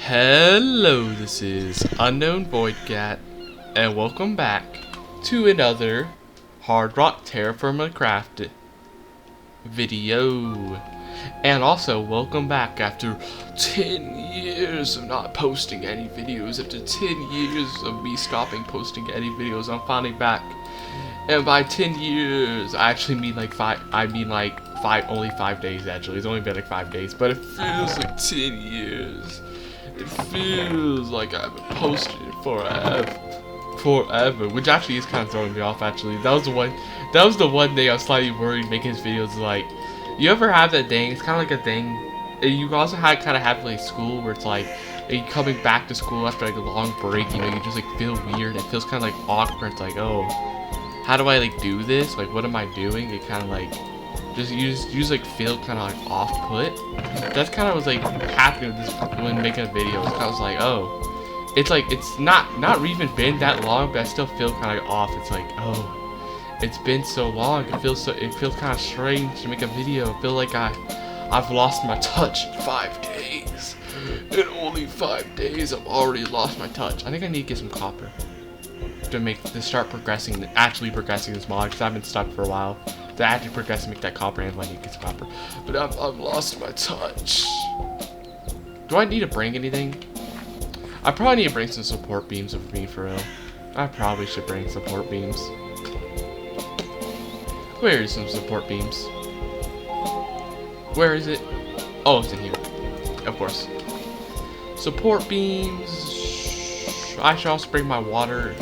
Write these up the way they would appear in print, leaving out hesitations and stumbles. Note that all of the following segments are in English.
Hello, this is Unknown Void Cat, and welcome back to another Hard Rock Terraforming Craft video. And also, welcome back after 10 years of not posting any videos. After 10 years of me stopping posting any videos, I'm finally back. And by 10 years, I actually mean like only 5 days actually. It's only been like 5 days, but it feels like 10 years. It feels like I've been posting forever, which actually is kind of throwing me off. Actually, that was the one day I was slightly worried making these videos. Like, you ever have that thing? It's kind of like a thing. You also kind of have like school where it's like you coming back to school after like a long break. You know, you just like feel weird. It feels kind of like awkward. It's like, oh, how do I like do this? Like, what am I doing? It kind of like you just like feel kind of like off-put. That's kind of was like happening with this when making a video. I was like, oh, it's like it's not even been that long, but I still feel kind of like off. It's like, oh, it's been so long. It feels kind of strange to make a video. I feel like I've lost my touch in 5 days. In only 5 days, I've already lost my touch. I think I need to get some copper to start actually progressing this mod, because I've been stuck for a while. To actually progress and make that copper, and I need to get some copper. But I've lost my touch. Do I need to bring anything? I probably need to bring some support beams with me, for real. I probably should bring support beams. Where is some support beams? Where is it? Oh, it's in here. Of course. Support beams. I should also bring my water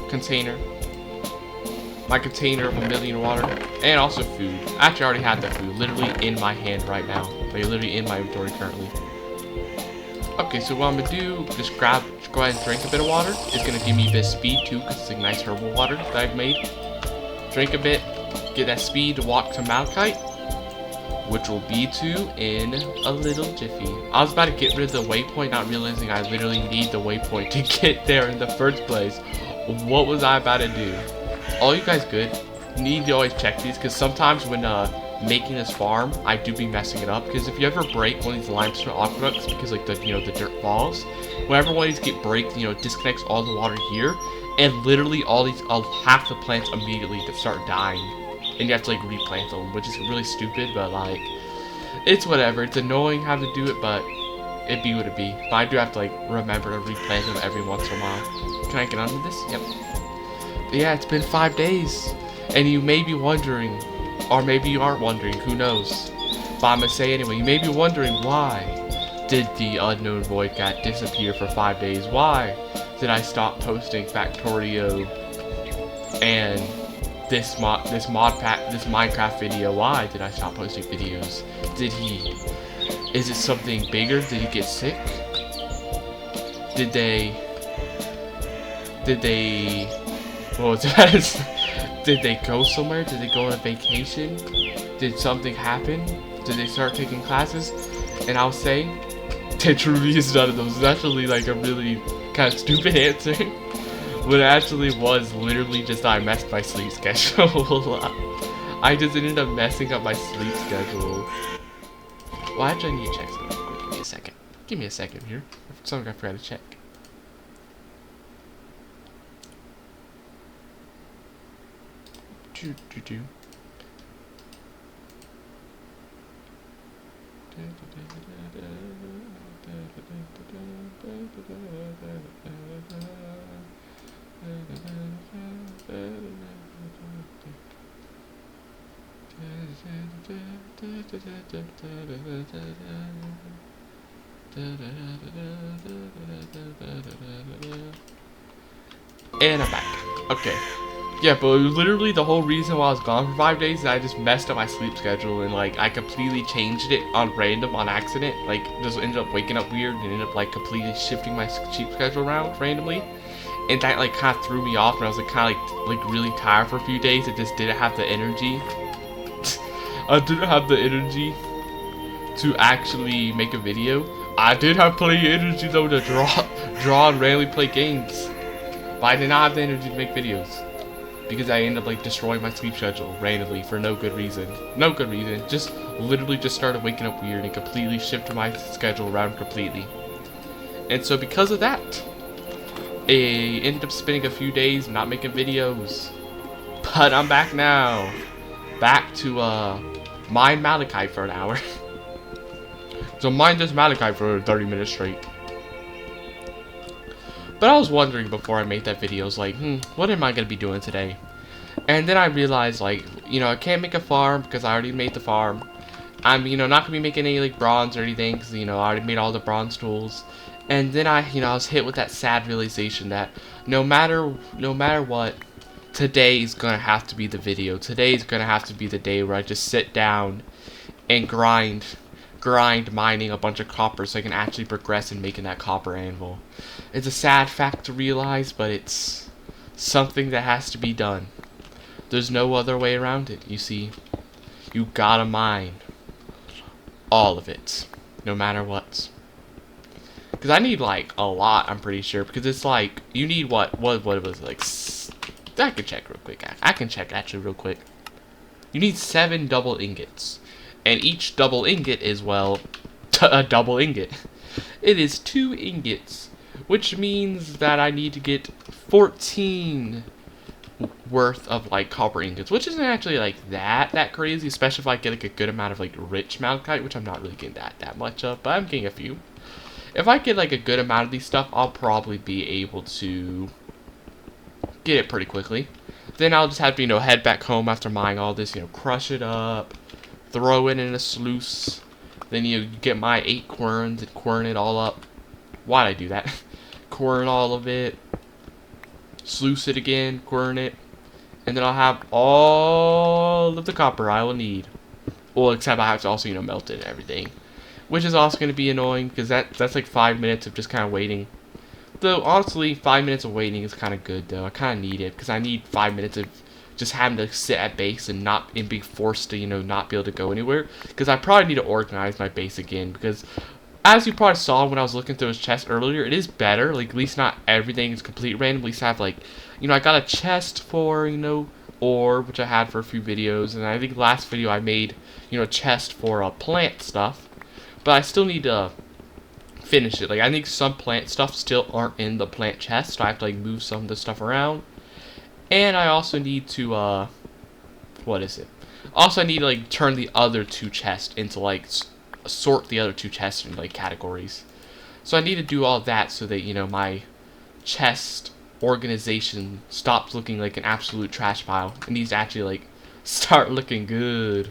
container. My container of 1,000,000 water, and also food. Actually, I already have that food literally in my hand right now. Like, literally in my inventory currently. Okay, so what I'm gonna do, just go ahead and drink a bit of water. It's gonna give me a bit of speed too, because it's like nice herbal water that I've made. Drink a bit, get that speed to walk to Malachite, which will be to in a little jiffy. I was about to get rid of the waypoint, not realizing I literally need the waypoint to get there in the first place. What was I about to do? All you guys good, need to always check these, because sometimes when making this farm, I do be messing it up. Because if you ever break one of these limestone aqueducts, because like the dirt falls, whenever one of these get break, it disconnects all the water here, and literally half the plants immediately start dying, and you have to like replant them, which is really stupid. But like, it's whatever. It's annoying having to do it, but it be what it be. But I do have to like remember to replant them every once in a while. Can I get under this? Yep. Yeah, it's been 5 days, and you may be wondering, or maybe you aren't wondering, who knows, but I'm gonna say anyway, you may be wondering, why did the Unknown Void Cat disappear for 5 days? Why did I stop posting Factorio and this Minecraft video? Why did I stop posting videos? Is it something bigger? Did he get sick? Did they did they go somewhere? Did they go on a vacation? Did something happen? Did they start taking classes? And I'll say, it truly is none of those. It's actually like a really kind of stupid answer. But it actually was literally just I messed my sleep schedule. I just ended up messing up my sleep schedule. Well, actually I need to check something real quick. Give me a second. Give me a second here. Something I forgot to check. And I'm back. Okay. Yeah, but literally the whole reason why I was gone for 5 days is I just messed up my sleep schedule, and like I completely changed it on accident. Like, just ended up waking up weird and ended up like completely shifting my sleep schedule around randomly. And that like kind of threw me off, and I was like kind of like really tired for a few days. I just didn't have the energy. I didn't have the energy to actually make a video. I did have plenty of energy though to draw and randomly play games. But I did not have the energy to make videos, because I ended up like destroying my sleep schedule randomly for no good reason. No good reason. Just literally just started waking up weird and completely shifted my schedule around completely. And so because of that, I ended up spending a few days not making videos. But I'm back now. Back to mine Malachite for an hour. So mine this Malachite for 30 minutes straight. But I was wondering before I made that video, I was like, what am I gonna be doing today? And then I realized, like, you know, I can't make a farm because I already made the farm. I'm, you know, not gonna be making any like bronze or anything because, you know, I already made all the bronze tools. And then I was hit with that sad realization that no matter what, today's gonna have to be the video. Today's gonna have to be the day where I just sit down and grind mining a bunch of copper so I can actually progress in making that copper anvil. It's a sad fact to realize, but it's something that has to be done. There's no other way around it, you see. You gotta mine all of it, no matter what. Because I need like a lot, I'm pretty sure, because it's like, you need what was it, like, I can check real quick. I can check actually real quick. You need 7 double ingots. And each double ingot is, well, a double ingot. It is 2 ingots, which means that I need to get 14 worth of like copper ingots, which isn't actually like that crazy, especially if I get like a good amount of like rich malachite, which I'm not really getting that much of, but I'm getting a few. If I get like a good amount of these stuff, I'll probably be able to get it pretty quickly. Then I'll just have to, you know, head back home after mining all this, you know, crush it up, throw it in a sluice, then you get my 8 querns and quern it all up. Why'd I do that? Quern all of it, sluice it again, quern it, and then I'll have all of the copper I will need. Well, except I have to also, you know, melt it and everything, which is also going to be annoying because that's like 5 minutes of just kind of waiting. Though honestly, 5 minutes of waiting is kind of good though. I kind of need it because I need 5 minutes of just having to sit at base and be forced to, you know, not be able to go anywhere. Because I probably need to organize my base again, because as you probably saw when I was looking through his chest earlier, it is better. Like, at least not everything is completely random. At least I have, like, you know, I got a chest for, you know, ore, which I had for a few videos. And I think last video I made, you know, a chest for plant stuff. But I still need to finish it. Like, I think some plant stuff still aren't in the plant chest, so I have to, like, move some of the stuff around. And I also need to, what is it? Also, I need to, like, turn the other 2 chests into, like, sort the other 2 chests into, like, categories. So I need to do all that so that, you know, my chest organization stops looking like an absolute trash pile. It needs to actually, like, start looking good.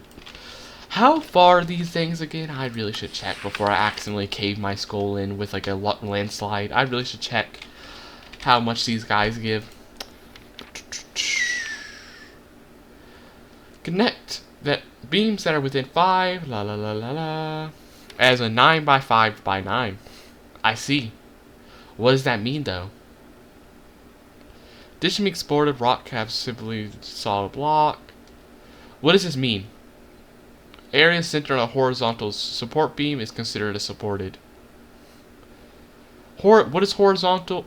How far are these things again? I really should check before I accidentally cave my skull in with, like, a landslide. I really should check how much these guys give. Connect that beams that are within 5, la la la la la, as a 9 by 5 by 9. I see. What does that mean though? Additionally explored rock caps simply solid block. What does this mean? Area centered on a horizontal support beam is considered a supported. What is horizontal?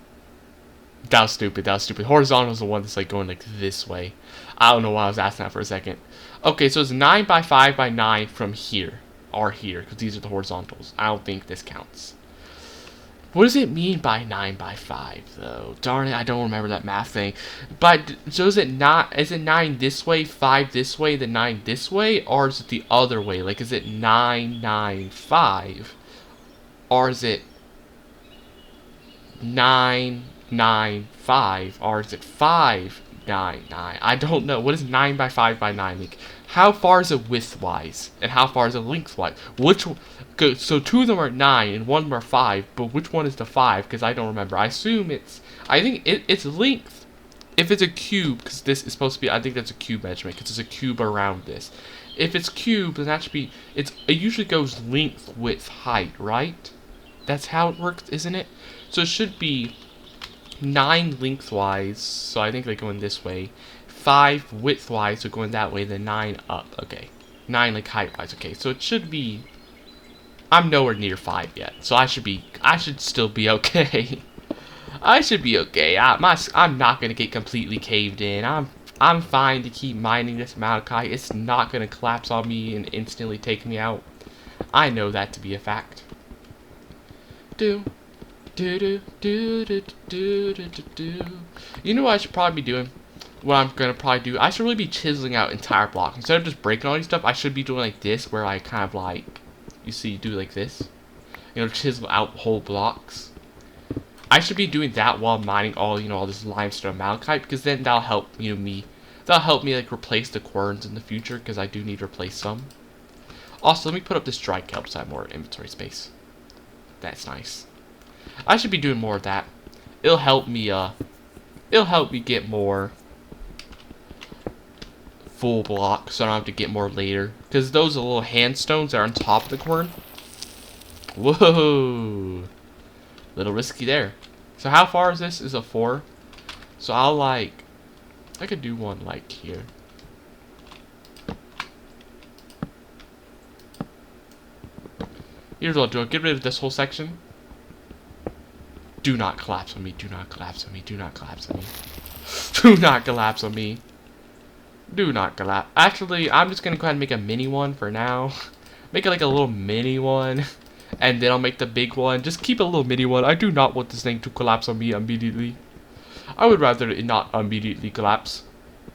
That was stupid. Horizontal is the one that's like going like this way. I don't know why I was asking that for a second. Okay, so it's 9 by 5 by 9 from here. Or here, because these are the horizontals. I don't think this counts. What does it mean by 9 by 5 though? Darn it, I don't remember that math thing. But so is it 9 this way, 5 this way, then 9 this way? Or is it the other way? Like, is it 9, 9, 5? Or is it 9, 9, 5, or is it 5, 9, 9? I don't know. What is 9 by 5 by 9 make? How far is it widthwise, and how far is it lengthwise? So 2 of them are 9 and 1 of them are 5, but which one is the 5? Because I don't remember. I think it's length. If it's a cube, because this is supposed to be, I think that's a cube measurement, because there's a cube around this. If it's cube, then that should be, it usually goes length, width, height, right? That's how it works, isn't it? So it should be 9 lengthwise, so I think they're going this way. 5 widthwise, so going that way, then 9 up. Okay. 9 like height-wise. Okay, so it should be, I'm nowhere near 5 yet, so I should still be okay. I should be okay. I'm not gonna get completely caved in. I'm fine to keep mining this malachite. It's not gonna collapse on me and instantly take me out. I know that to be a fact. Do do do do do do do do. You know what I should probably be doing? What I'm gonna probably do? I should really be chiseling out entire blocks instead of just breaking all these stuff. I should be doing like this, where I kind of like, you see, do like this. You know, chisel out whole blocks. I should be doing that while mining all, you know, all this limestone malachite, because then that'll help, you know, me. That'll help me like replace the querns in the future, because I do need to replace some. Also, let me put up this dry kelp so I have more inventory space. That's nice. I should be doing more of that. It'll help me get more full blocks, so I don't have to get more later. Because those are little hand stones that are on top of the quern. Whoa! Little risky there. So how far is this? Is a 4. So I could do one like here. Here's what I'll do. I'll get rid of this whole section. Do not collapse on me. Do not collapse on me. Do not collapse on me. Do not collapse on me. Do not collapse. Actually, I'm just gonna go ahead and make a mini one for now. Make it like a little mini one. And then I'll make the big one. Just keep a little mini one. I do not want this thing to collapse on me immediately. I would rather it not immediately collapse.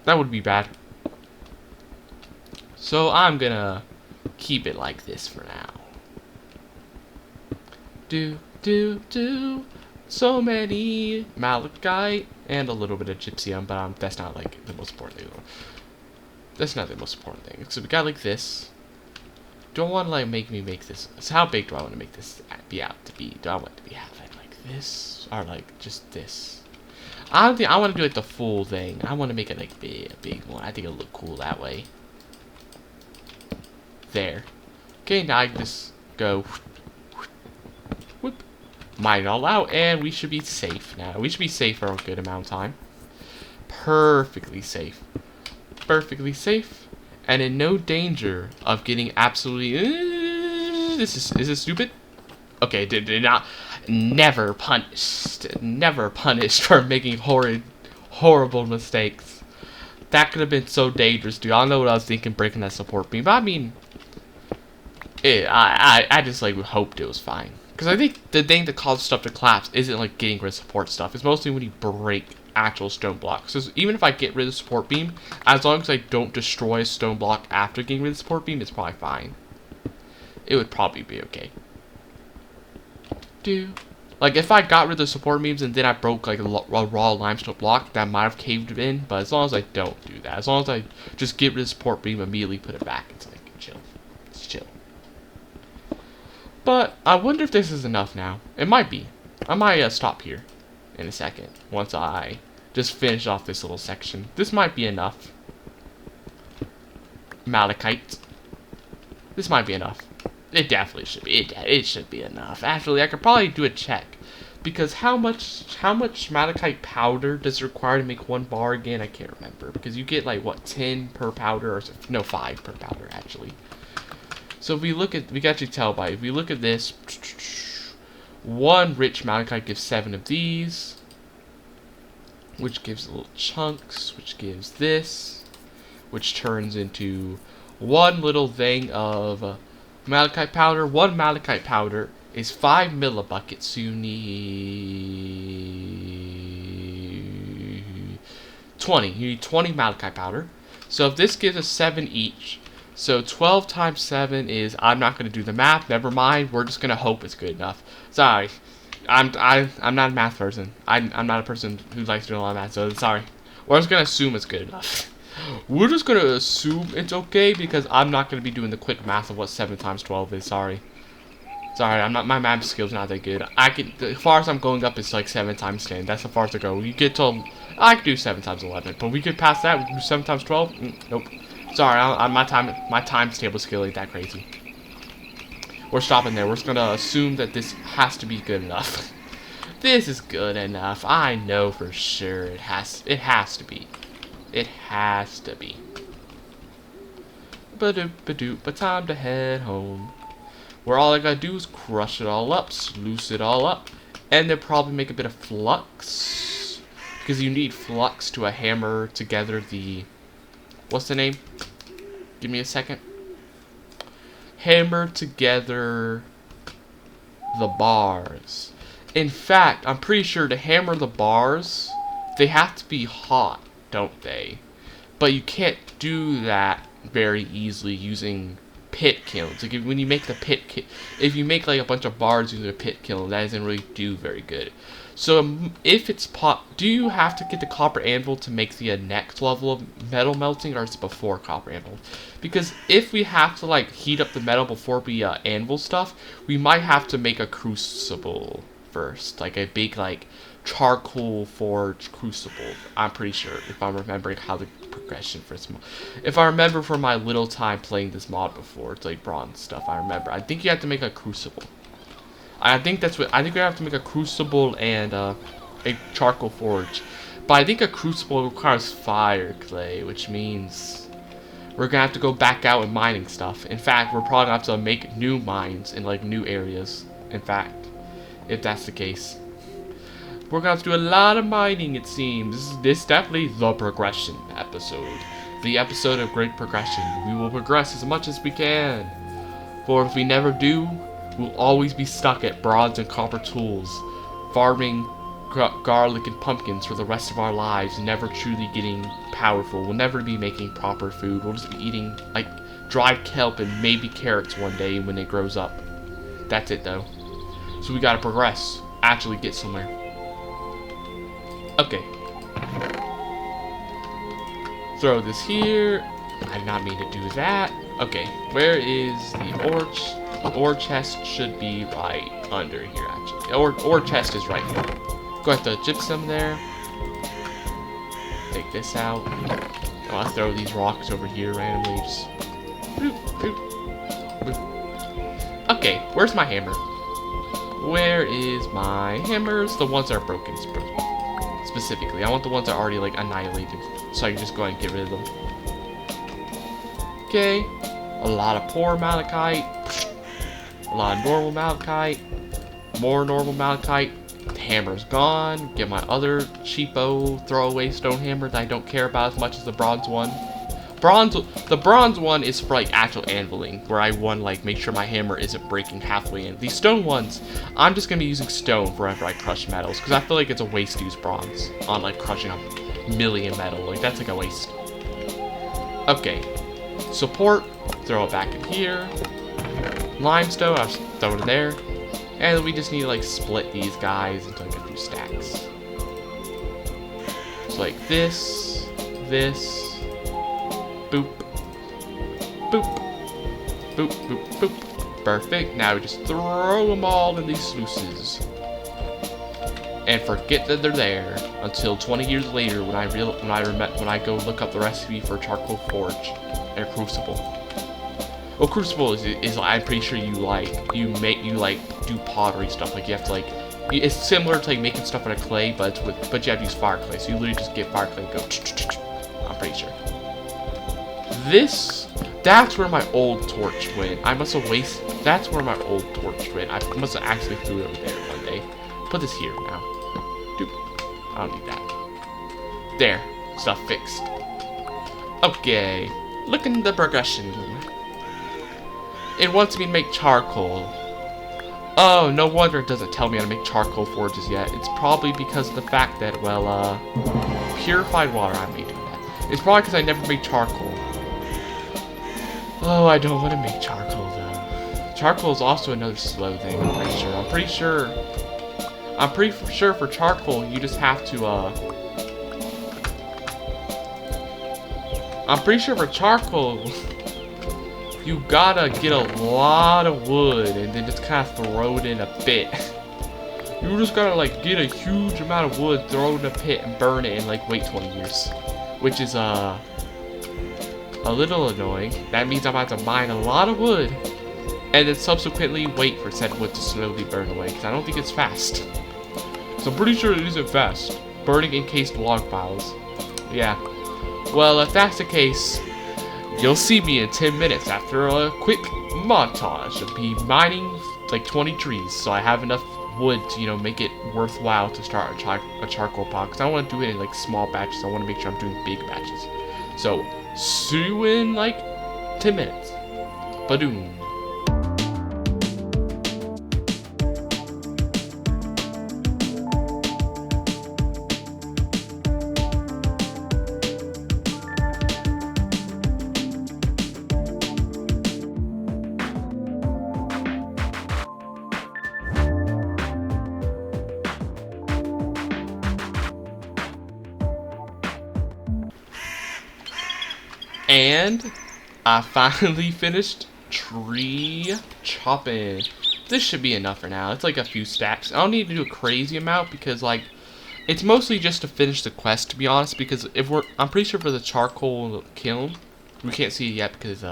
That would be bad. So I'm gonna keep it like this for now. Do. So many malachite and a little bit of gypsum, but that's not like the most important thing. That's not the most important thing. So we got like this. Don't want to like make me make this. So how big do I want to make this be out to be? Do I want it to be half like this or like just this? I don't think I want to do like the full thing. I want to make it like a big one. I think it'll look cool that way. There. Okay, now I can just go. Whoop. Mine it all out, and we should be safe now. We should be safe for a good amount of time. Perfectly safe. Perfectly safe. And in no danger of getting absolutely. Is this stupid? Okay, did not. Never punished for making horrible mistakes. That could have been so dangerous, dude. I don't know what I was thinking breaking that support beam, but I mean, I just like hoped it was fine. Because I think the thing that causes stuff to collapse isn't like getting rid of support stuff. It's mostly when you break actual stone blocks. So even if I get rid of the support beam, as long as I don't destroy a stone block after getting rid of the support beam, it's probably fine. It would probably be okay. Like if I got rid of the support beams and then I broke like a raw limestone block, that might have caved in. But as long as I don't do that, as long as I just get rid of the support beam, immediately put it back, it's like chill. It's chill. But I wonder if this is enough now. It might be. I might stop here in a second once I just finish off this little section. This might be enough. Malachite. This might be enough. It definitely should be. It should be enough. Actually, I could probably do a check. Because how much malachite powder does it require to make 1 bar again? I can't remember. Because you get like what, 10 per powder or no, 5 per powder actually. So if we look at, we can actually tell by, if we look at this, 1 rich malachite gives 7 of these, which gives little chunks, which gives this, which turns into 1 little thing of malachite powder. 1 malachite powder is 5 millibuckets, so you need 20. You need 20 malachite powder. So if this gives us 7 each, so 12 times 7 is, I'm not going to do the math, never mind, we're just going to hope it's good enough. Sorry, I'm not a math person. I'm not a person who likes doing a lot of math, so sorry. We're just going to assume it's good enough. We're just going to assume it's okay, because I'm not going to be doing the quick math of what 7 times 12 is, sorry. Sorry, my math skills not that good. As far as I'm going up, it's like 7 times 10. That's as far as I go. You get to, I could do 7 times 11, but we could pass that. We could do 7 times 12. Nope. Sorry, my times table skill ain't that crazy. We're stopping there. We're just gonna assume that this has to be good enough. This is good enough. I know for sure it has to be. It has to be. But time to head home. Where all I gotta do is crush it all up, sluice it all up, and then probably make a bit of flux. Because you need flux to hammer together the... What's the name? Give me a second. Hammer together the bars. In fact, I'm pretty sure to hammer the bars, they have to be hot, don't they? But you can't do that very easily using pit kilns. Like when you make the if you make like a bunch of bars using a pit kiln, that doesn't really do very good. So if it's do you have to get the copper anvil to make the next level of metal melting, or is it before copper anvil? Because if we have to like heat up the metal before we anvil stuff, we might have to make a crucible first, like a big like charcoal forge crucible. I'm pretty sure, if I'm remembering how the progression for this mod. If I remember from my little time playing this mod before, it's like bronze stuff. I remember. I think you have to make a crucible. I think that's what I think. We have to make a crucible and a charcoal forge. But I think a crucible requires fire clay, which means we're gonna have to go back out and mining stuff. In fact, we're probably gonna have to make new mines in like new areas. In fact, if that's the case, we're gonna have to do a lot of mining, it seems. This is definitely the progression episode. The episode of great progression. We will progress as much as we can. For if we never do, we'll always be stuck at bronze and copper tools, farming garlic and pumpkins for the rest of our lives, never truly getting powerful. We'll never be making proper food. We'll just be eating like dried kelp and maybe carrots one day when it grows up. That's it though. So we gotta progress. Actually get somewhere. Okay. Throw this here. I did not mean to do that. Okay, where is the ore? The ore chest should be right under here, actually. The ore chest is right here. Go ahead to gypsum there. Take this out. I'll throw these rocks over here randomly. Just boop, boop, boop. Okay, where's my hammer? Where is my hammers? The ones that are broken. Specifically, I want the ones that are already like annihilated, so I can just go ahead and get rid of them. Okay, a lot of poor malachite, a lot of normal malachite, more normal malachite. The hammer's gone. Get my other cheapo throwaway stone hammer that I don't care about as much as the bronze one. The bronze one is for like actual anviling, where I want like make sure my hammer isn't breaking halfway in. These stone ones, I'm just gonna be using stone whenever I crush metals, because I feel like it's a waste to use bronze on like crushing a million metal. Like that's like a waste. Okay, support, throw it back in here. Limestone, I'll just throw it in there, and we just need to like split these guys into like a few stacks. So like this, this. Boop. Boop. Boop, boop, boop. Perfect. Now we just throw them all in these sluices. And forget that they're there until 20 years later when I go look up the recipe for charcoal forge and crucible. Well, crucible is I'm pretty sure you do pottery stuff. Like you have to like, it's similar to like making stuff out of clay, but you have to use fire clay. So you literally just get fire clay and go. I'm pretty sure. That's where my old torch went. I must have wasted. That's where my old torch went. I must have actually threw it over there one day. Put this here now. Doop. I don't need that. There. Stuff fixed. Okay. Look in the progression. It wants me to make charcoal. Oh, no wonder it doesn't tell me how to make charcoal forges yet. It's probably because of the fact that, well, purified water, I may do that. It's probably because I never made charcoal. Oh, I don't want to make charcoal, though. Charcoal is also another slow thing, I'm pretty sure. I'm pretty sure for charcoal, you just have to, I'm pretty sure for charcoal, you gotta get a lot of wood and then just kind of throw it in a pit. You just gotta, like, get a huge amount of wood, throw it in a pit, and burn it and, like, wait 20 years. Which is, a little annoying. That means I'm about to mine a lot of wood and then subsequently wait for said wood to slowly burn away, because I don't think it's fast. So I'm pretty sure it isn't fast. Burning encased log piles. Yeah. Well, if that's the case, you'll see me in 10 minutes after a quick montage of me mining like 20 trees, so I have enough wood to, you know, make it worthwhile to start a charcoal pot, because I don't want to do it in like small batches. I want to make sure I'm doing big batches. So see you in like 10 minutes. Badoom. And I finally finished tree chopping. This should be enough for now. It's like a few stacks. I don't need to do a crazy amount because like it's mostly just to finish the quest, to be honest, because I'm pretty sure for the charcoal kiln, we can't see it yet because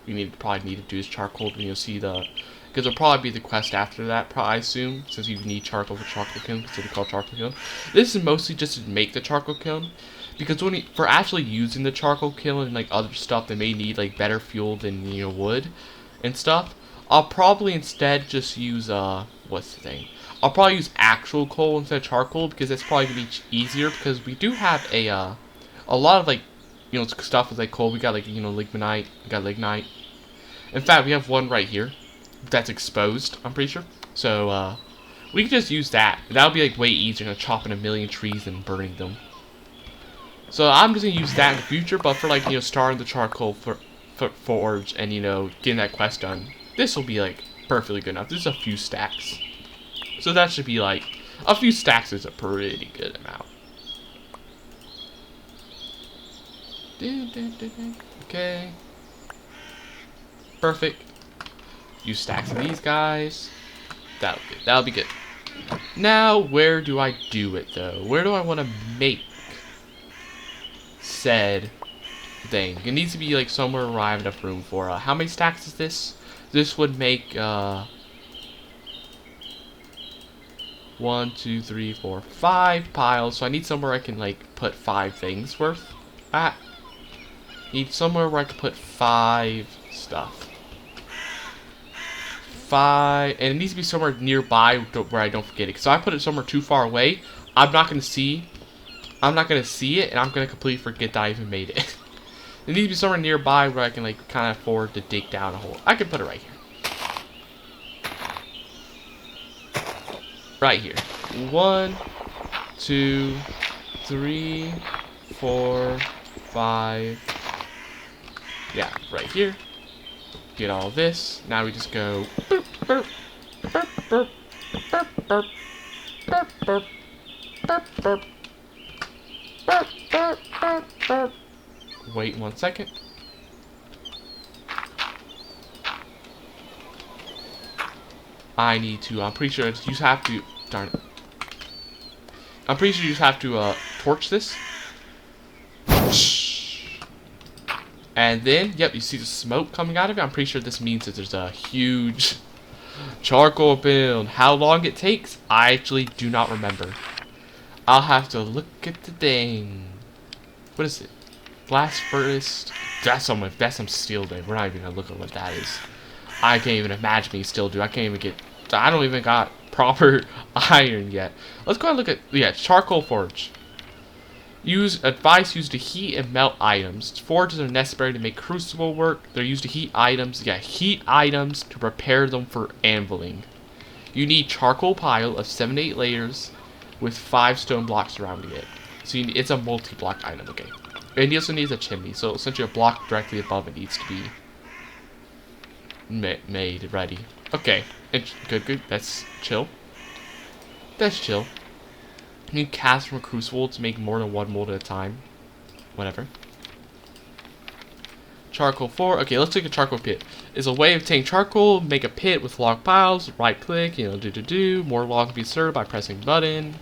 we probably need to do this charcoal to see the, because it'll probably be the quest after that, I assume, since you need charcoal for charcoal kiln, because it's called charcoal kiln. This is mostly just to make the charcoal kiln, because for actually using the charcoal kiln and like other stuff that may need like better fuel than wood and stuff, I'll probably instead just use what's the thing? I'll probably use actual coal instead of charcoal because it's probably gonna be easier because we do have a lot of like stuff with like coal. We got like lignite, we got lignite. In fact, we have one right here that's exposed. I'm pretty sure. So we can just use that. That'll be like way easier than chopping a million trees and burning them. So I'm just gonna use that in the future. But for like starting the charcoal for forge and getting that quest done, this will be like perfectly good enough. This is a few stacks. So that should be like, a few stacks is a pretty good amount. Okay. Perfect. Use stacks of these guys. That'll be good. Now, where do I do it though? Where do I want to make said thing? It needs to be like somewhere where I have enough room for. How many stacks is this? This would make 1, 2, 3, 4, 5 piles. So I need somewhere I can like put 5 things worth at. Need somewhere where I can put 5 stuff. 5, and it needs to be somewhere nearby where I don't forget it. Because if I put it somewhere too far away, I'm not gonna see it, and I'm gonna completely forget that I even made it. It needs to be somewhere nearby where I can like kind of afford to dig down a hole. I can put it right here. Right here. 1, 2, 3, 4, 5. Yeah, right here. Get all this. Now we just go burp, burp, burp, burp, burp, burp, burp, burp, burp, burp, burp, burp, burp, burp. Wait 1 second. I'm pretty sure you just have to, darn it. I'm pretty sure you just have to torch this. And then, yep, you see the smoke coming out of it. I'm pretty sure this means that there's a huge charcoal build. How long it takes, I actually do not remember. I'll have to look at the thing. What is it? Blast furnace. That's some steel there. We're not even gonna look at what that is. I can't even imagine me steel, dude. I don't even got proper iron yet. Let's go and look at, charcoal forge. Advice used to heat and melt items. Forges are necessary to make crucible work. They're used to heat items. Heat items to prepare them for anviling. You need charcoal pile of 7 to 8 layers with 5 stone blocks surrounding it. So it's a multi-block item, okay. And he also needs a chimney, so essentially a block directly above it needs to be made ready. Okay, good. That's chill. You can cast from a crucible to make more than 1 mold at a time. Whatever. Charcoal 4. Okay, let's take a charcoal pit. It's a way of taking charcoal, make a pit with log piles, right click, more logs be served by pressing button.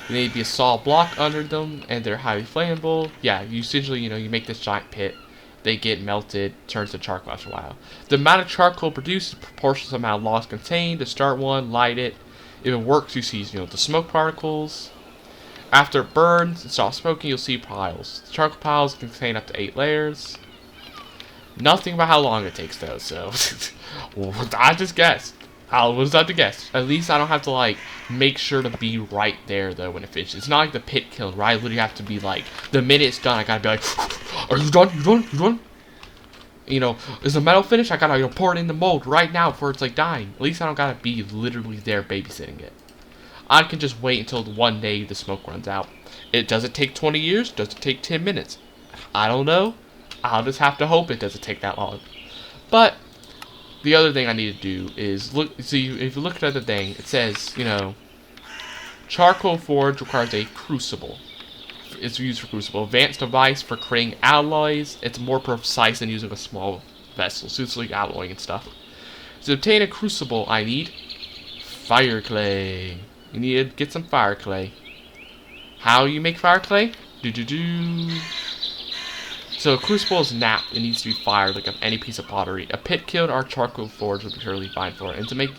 There need to be a solid block under them, and they're highly flammable. Yeah, you essentially, you make this giant pit. They get melted, turns to charcoal after a while. The amount of charcoal produced is proportional to the amount of logs contained. To start one, light it. If it works, you see, the smoke particles. After it burns and stops smoking, you'll see piles. The charcoal piles contain up to 8 layers. Nothing about how long it takes, though, so I just guessed. I was about to guess. At least I don't have to, like, make sure to be right there, though, when it finishes. It's not like the pit kiln, where I literally have to be, like, the minute it's done, I gotta be like, are you done? You done? Is the metal finished? I gotta, pour it in the mold right now before it's, like, dying. At least I don't gotta be literally there babysitting it. I can just wait until one day the smoke runs out. Does it take 20 years? Does it take 10 minutes? I don't know. I'll just have to hope it doesn't take that long. But the other thing I need to do is look. See, if you look at the thing, it says, charcoal forge requires a crucible. it's used for crucible. Advanced device for creating alloys. It's more precise than using a small vessel. So it's like alloying and stuff. To obtain a crucible, I need fire clay. You need to get some fire clay. How you make fire clay? So a crucible is napped. It needs to be fired like any piece of pottery. A pit kiln or charcoal forge would be totally fine for it. And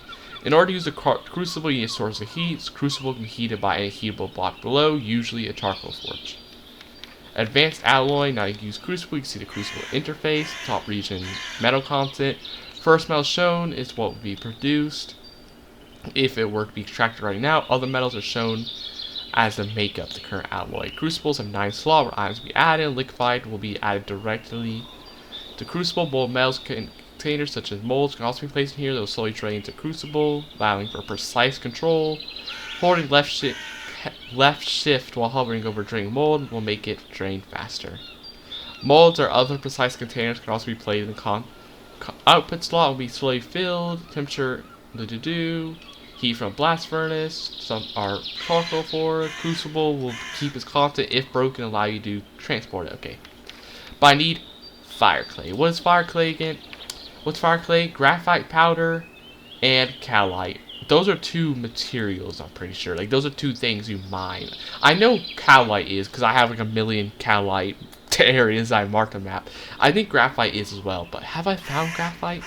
in order to use a crucible, you need a source of heat. The crucible can be heated by a heatable block below, usually a charcoal forge. Advanced alloy. Now you can use crucible. You can see the crucible interface. Top region metal content. First metal shown is what will be produced if it were to be extracted right now. Other metals are shown as the makeup, the current alloy. Crucibles have 9 slots where items will be added. Liquefied will be added directly to crucible. Both metals containers such as molds can also be placed in here. They'll slowly drain into crucible, allowing for precise control. Holding left shift while hovering over draining mold will make it drain faster. Molds or other precise containers can also be placed in the output slot. Will be slowly filled. Temperature heat from blast furnace. Some are charcoal for. Crucible will keep its constant. If broken, allow you to transport it. Okay. But I need fire clay. What is fire clay again? What's fire clay? Graphite powder and calite. Those are 2 materials, I'm pretty sure. Like, those are 2 things you mine. I know calite is, because I have like a million calite areas I marked on the map. I think graphite is as well, but have I found graphite?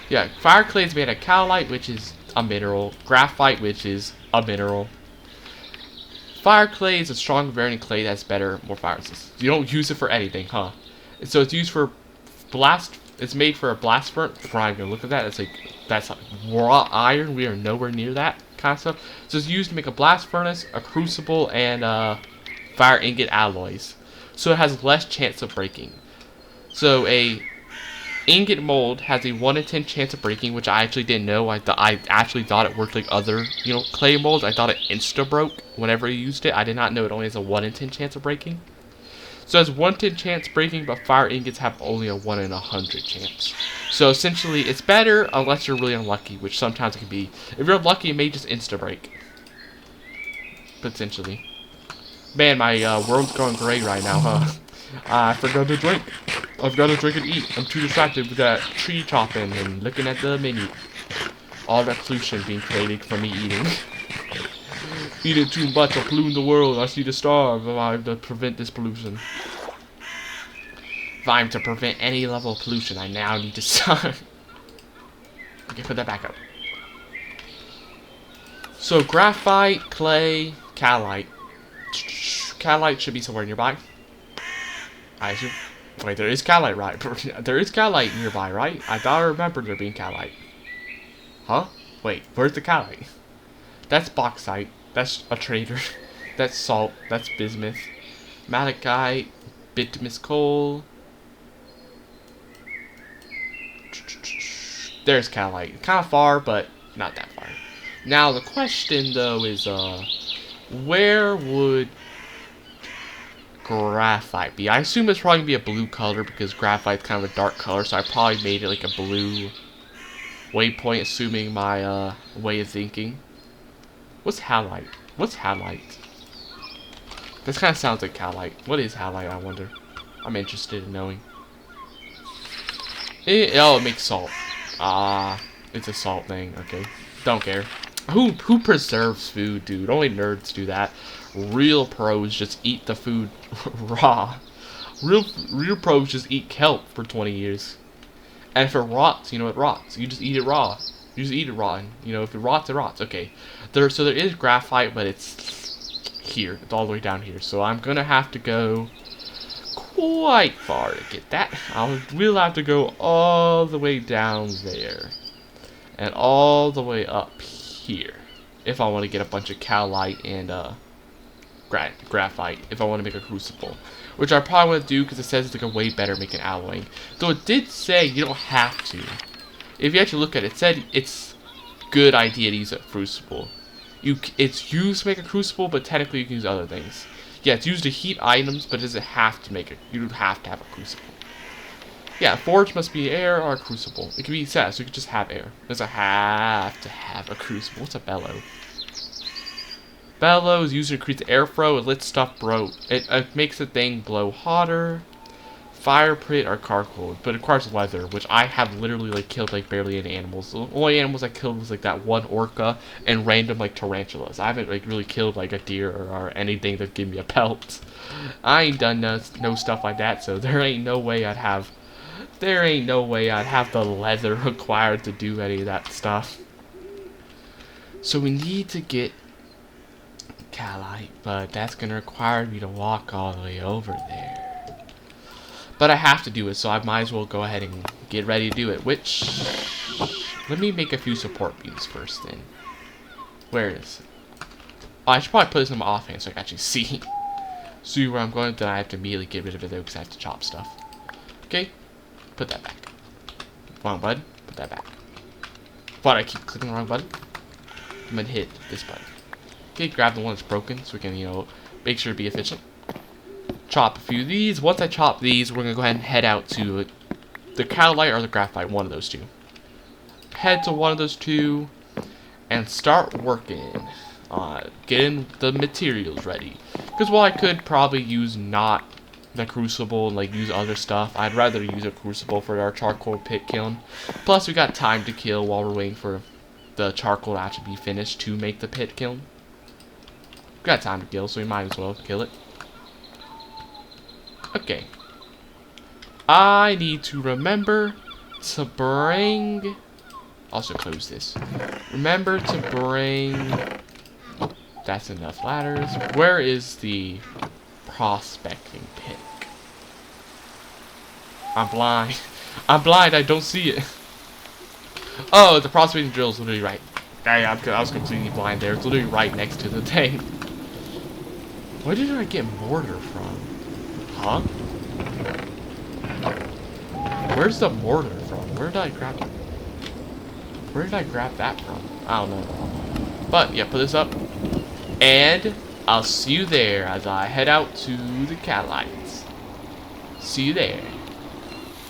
Yeah, fire clay is made of calite, which is a mineral. Graphite, which is a mineral. Fire clay is a strong variant of clay that's better, more fire resistant. You don't use it for anything, huh? So it's used for blast. It's made for a blast furnace. Brian, gonna look at that. That's like raw iron. We are nowhere near that kind of stuff. So it's used to make a blast furnace, a crucible, and fire ingot alloys. So it has less chance of breaking. So a ingot mold has a 1 in 10 chance of breaking, which I actually didn't know. I actually thought it worked like other, clay molds. I thought it insta broke whenever you used it. I did not know it only has a 1 in 10 chance of breaking. So it has 1 in 10 chance breaking, but fire ingots have only a 1 in 100 chance. So essentially, it's better unless you're really unlucky, which sometimes it can be. If you're unlucky, it may just insta break. Potentially. Man, my world's going great right now, huh? I forgot to drink. I've got to drink and eat. I'm too distracted with that tree chopping and looking at the menu. All that pollution being created from me eating. Eating too much will pollute the world. I need to starve if I'm to prevent this pollution. If I'm to prevent any level of pollution, I now need to starve. Okay, put that back up. So graphite, clay, calite. Calite should be somewhere nearby. I assume. Wait, there is calite, right? There is calite nearby, right? I thought I remembered there being calite. Huh? Wait, where's the calite? That's bauxite. That's a trader. That's salt. That's bismuth. Malachite. Bituminous coal. There's calite. Kind of far, but not that far. Now, the question, though, is, where would graphite be? I assume it's probably going to be a blue color because graphite's kind of a dark color, so I probably made it like a blue waypoint, assuming my way of thinking. What's halite? What's halite? This kind of sounds like calite. What is halite, I wonder? I'm interested in knowing. It makes salt. It's a salt thing. Okay, don't care. Who preserves food, dude? Only nerds do that. Real pros just eat the food raw. Real pros just eat kelp for 20 years. And if it rots, it rots. You just eat it raw. You just eat it raw. And, if it rots, it rots. Okay. So there is graphite, but it's here. It's all the way down here. So I'm gonna have to go quite far to get that. We'll have to go all the way down there. And all the way up here. If I want to get a bunch of calite and graphite. If I want to make a crucible. Which I probably want to do because it says it's like a way better making alloying. Though it did say you don't have to. If you actually look at it, it said it's good idea to use a crucible. It's used to make a crucible, but technically you can use other things. Yeah, it's used to heat items, but it doesn't have to make it. You don't have to have a crucible. Yeah, forge must be air or a crucible. It can be set, so you can just have air. It doesn't have to have a crucible. What's a bellow? Bellows, user creates airflow, it lets stuff blow. It makes the thing blow hotter. Fire pit or charcoal, but it requires leather, which I have literally like killed like barely any animals. The only animals I killed was like that one orca and random like tarantulas. I haven't like really killed like a deer or anything that give me a pelt. I ain't done no stuff like that, so there ain't no way I'd have the leather required to do any of that stuff. So we need to get Calite, but that's gonna require me to walk all the way over there. But I have to do it, so I might as well go ahead and get ready to do it. Which, let me make a few support beams first then. Where is it? Oh, I should probably put this in my offhand so I can actually see where I'm going. Then I have to immediately get rid of it though because I have to chop stuff. Okay, put that back. Wrong button, put that back. But I keep clicking the wrong button. I'm gonna hit this button. Okay, grab the one that's broken so we can, you know, make sure to be efficient. Chop a few of these. Once I chop these, we're gonna go ahead and head out to the Calite or the Graphite, one of those two. Head to one of those two and start working on getting the materials ready. Because while I could probably use not the crucible and like use other stuff, I'd rather use a crucible for our charcoal pit kiln. Plus, we got time to kill while we're waiting for the charcoal to actually be finished to make the pit kiln. We got time to kill, so we might as well kill it. Okay. I need to remember to bring... Also close this. Remember to bring... That's enough ladders. Where is the prospecting pick? I'm blind. I'm blind, I don't see it. Oh, the prospecting drill is literally right. I was completely blind there. It's literally right next to the thing. Where did I get mortar from? Huh? Where's the mortar from? Where did I grab it? Where did I grab that from? I don't know. But yeah, put this up. And I'll see you there as I head out to the Calites. See you there.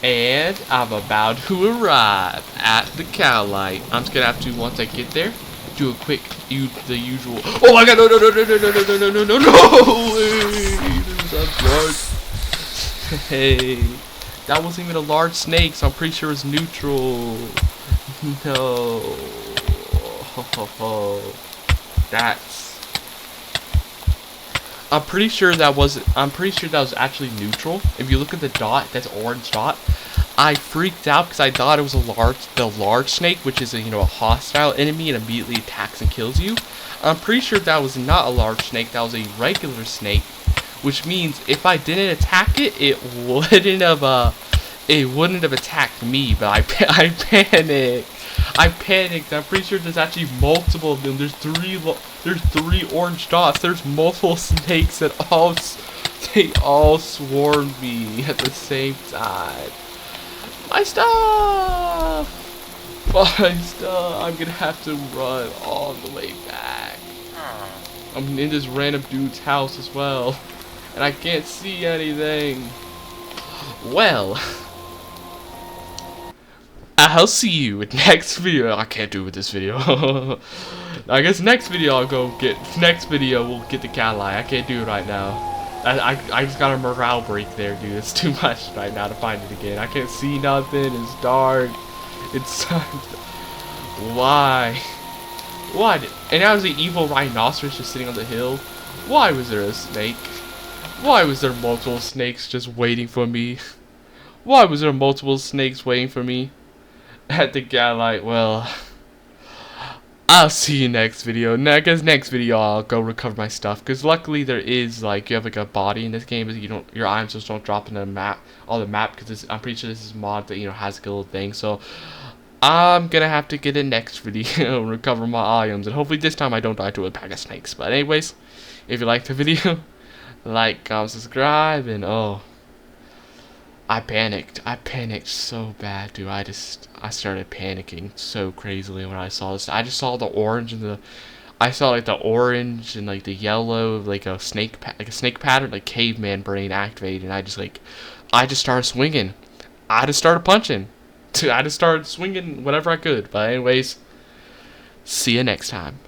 And I'm about to arrive at the Calite. I'm just gonna have to, once I get there, do a quick, the usual. Oh my god, no, no, no, no, no, no, no, no, no, no, no! Hey, that's large. Hey, that wasn't even a large snake, so I'm pretty sure it's neutral. No. Ho, ho, ho. That's. I'm pretty sure that was actually neutral. If you look at the dot, that's orange dot. I freaked out because I thought it was the large snake, which is a hostile enemy and immediately attacks and kills you. I'm pretty sure that was not a large snake. That was a regular snake, which means if I didn't attack it, it wouldn't have attacked me. But I panicked. I panicked. I'm pretty sure there's actually multiple of them. There's three orange dots. There's multiple snakes that they all swarmed me at the same time. My stuff! My stuff! I'm gonna have to run all the way back. I'm in this random dude's house as well. And I can't see anything. Well, I'll see you in next video. I can't do it with this video. I guess next video we'll get the Calite. I can't do it right now. I just got a morale break there, dude. It's too much right now to find it again. I can't see nothing. It's dark. It's why? What? And now there's the evil rhinoceros just sitting on the hill. Why was there a snake? Why was there multiple snakes just waiting for me? Why was there multiple snakes waiting for me at the Calite? Well, I'll see you next video. I guess next video I'll go recover my stuff, because luckily there is you have a body in this game, but your items just don't drop in the map because I'm pretty sure this is a mod that has a little thing. So I'm gonna have to get a next video and recover my items, and hopefully this time I don't die to a pack of snakes. But anyways, if you liked the video, like, comment, subscribe, and I panicked so bad, dude. I started panicking so crazily when I saw this. I just saw the orange and the orange and the yellow, like a snake pattern, like caveman brain activated, and I just started swinging. I just started punching. I just started swinging whatever I could. But anyways, see you next time.